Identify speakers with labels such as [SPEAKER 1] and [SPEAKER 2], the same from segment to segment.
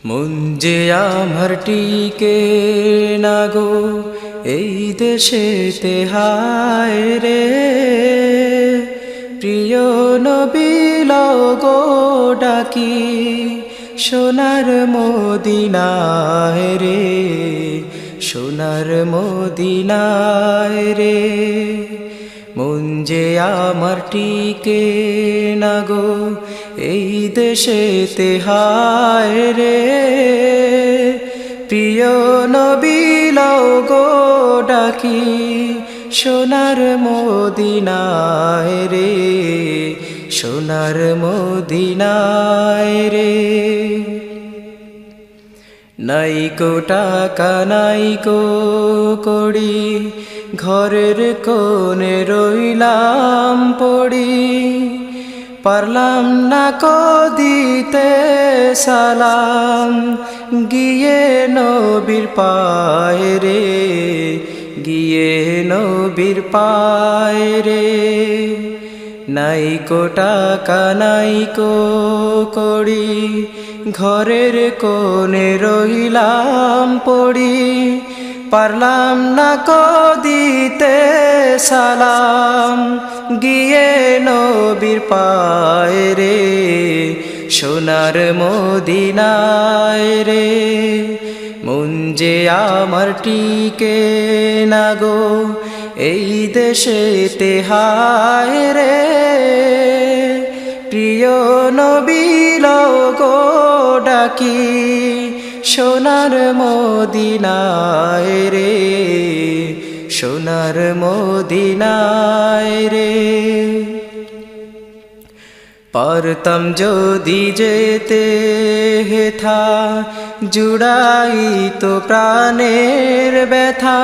[SPEAKER 1] মন যে আমার টিকে না গো এই দেশেতে, হায় রে প্রিয় নবী লও গো ডাকি সোনার মদিনায় রে, সোনার মদিনায় রে। মন যে আমার টিকে না গো এই দেশেতে, হায় রে প্রিয় নবী লও গো ডাকি সোনার মদিনায় রে, সোনার মদিনায় রে। নাইকো টাকা নাইকো কড়ি ঘরের কোণে রইলাম পড়ি, পারলাম না কো দিতে সালাম গিয়ে নবীর পায়ে রে, গিয়ে নবীর পায়ে রে। নাইকো টাকা নাইকো কড়ি ঘরের কোণে রইলাম পড়ি, পারলাম না কো দিতে সালাম গিয়ে নবীর পায়ে রে, সোনার মদিনায় রে। মন যে আমার টিকে না গো এই দেশেতে, হায় রে প্রিয় নবী লও গো ডাকি সোনার মদিনায় রে, সোনার মদিনায় রে। পারতাম যদি যেতে হেথা জুড়াই তো প্রাণের ব্যথা,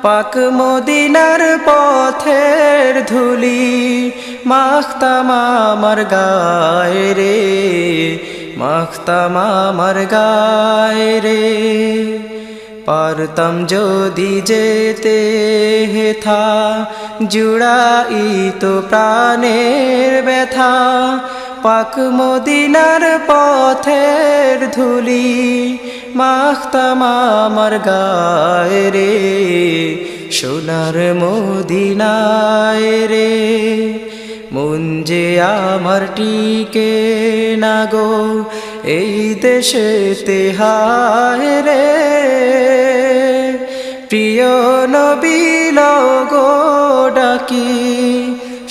[SPEAKER 1] পাক মদিনার পথের ধুলি মাখতাম আমার গায়ে রে, মাখতাম আমার গায়ে রে। পারতাম যদি যেতে হেথা জুড়াই তো প্রাণের ব্যথা, পাক মদিনার পথের ধুলি মাখতাম আমার গায়ে রে, সোনার মদিনায় রে। মন যে আমার টিকে না গো এই দেশেতে, হায় রে প্রিয় নবী লও গো ডাকি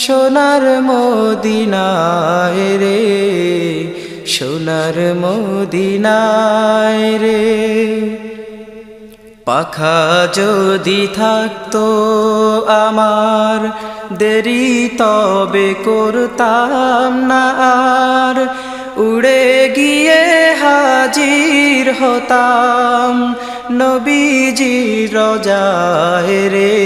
[SPEAKER 1] সোনার মদিনায় রে, সোনার মদিনায় রে। পাখা যদি থাকতো আমার দেরি তবে করতাম না আর, উড়ে গিয়ে হাজির হতাম নবীজি রোজায় রে,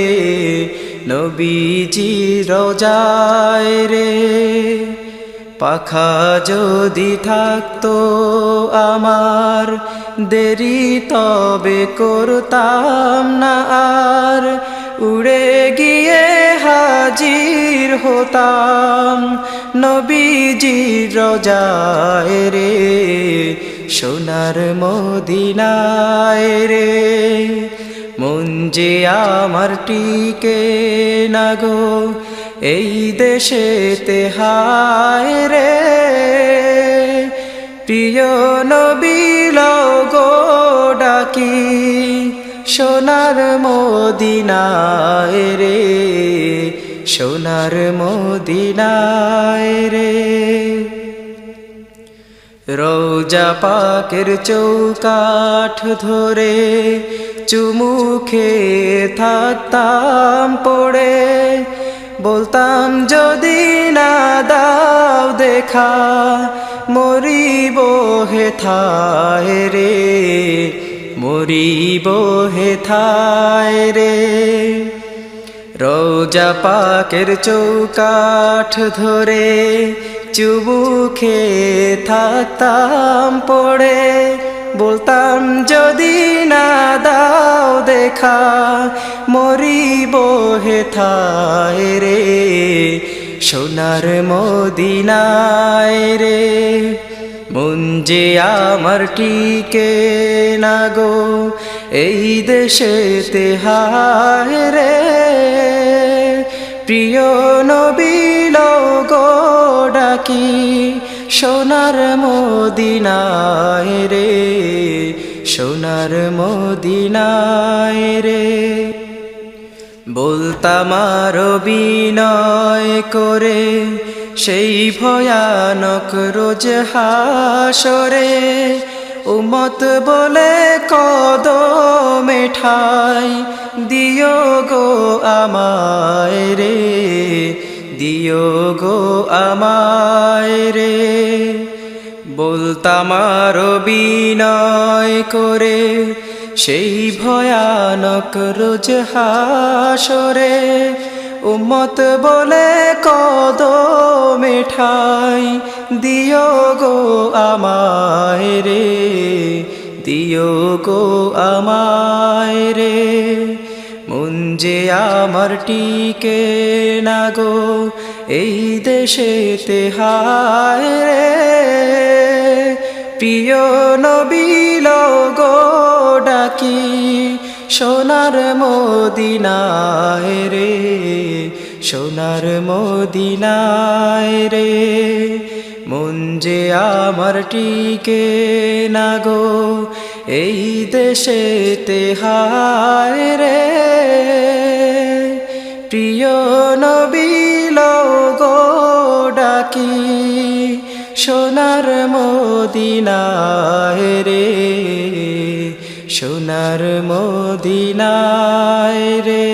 [SPEAKER 1] নবীজি রোজায় রে। পাখা যদি থাকতো আমার দেরি তবে করতাম না আর, উড়ে গিয়ে হাজির হতাম নবীজি রোজায় রে, সোনার মদিনায় রে। মন যে আমার টিকে না গো এই দেশেতে, হায় রে প্রিয় নবী লও গো ডাকি সোনার মদিনায় রে, সোনার মদিনায় রে। রোজা পাকের চৌকাঠ ধরে চুমুখে থাকতাম পড়ে, বলতাম যদি না দাও দেখা মরিব হেথায় রে, মরিব হেথায় রে। রোজা পাকের চৌকাঠ ধরে চুমুখে থাকতাম পড়ে, বলতাম যদি না দাও দেখা মরিব হেথায় রে, সোনার মদিনায় রে। মন যে আমার টিকে না গো এই দেশেতে হায় রে, প্রিয় নবী গো ডাকি সোনার মদিনায় রে, সোনার মদিনায় রে। বলতাম আরো বিনয় করে সেই ভয়ানক রোজ হাসরে, উম্মত বলে কদমে ঠাই দিও গো আমায় রে, দিও গো আমায় রে। বলতাম আরো বিনয় করে সেই ভয়ানক রোজ হাসরে, উম্মত বলে কদমে ঠাই দিও গো আমায় রে, দিও গো আমায় রে। মন যে আমার টিকে না গো এই দেশেতে হায় রে, প্রিয় নবী গো ডাকি সোনার মদিনায় রে, সোনার মদিনায় রে। মন যে আমার টিকে না গো এই দেশেতে হায় রে, প্রিয় নবী গো ডাকি সোনার মদিনায় রে, সোনার মদিনায় রে।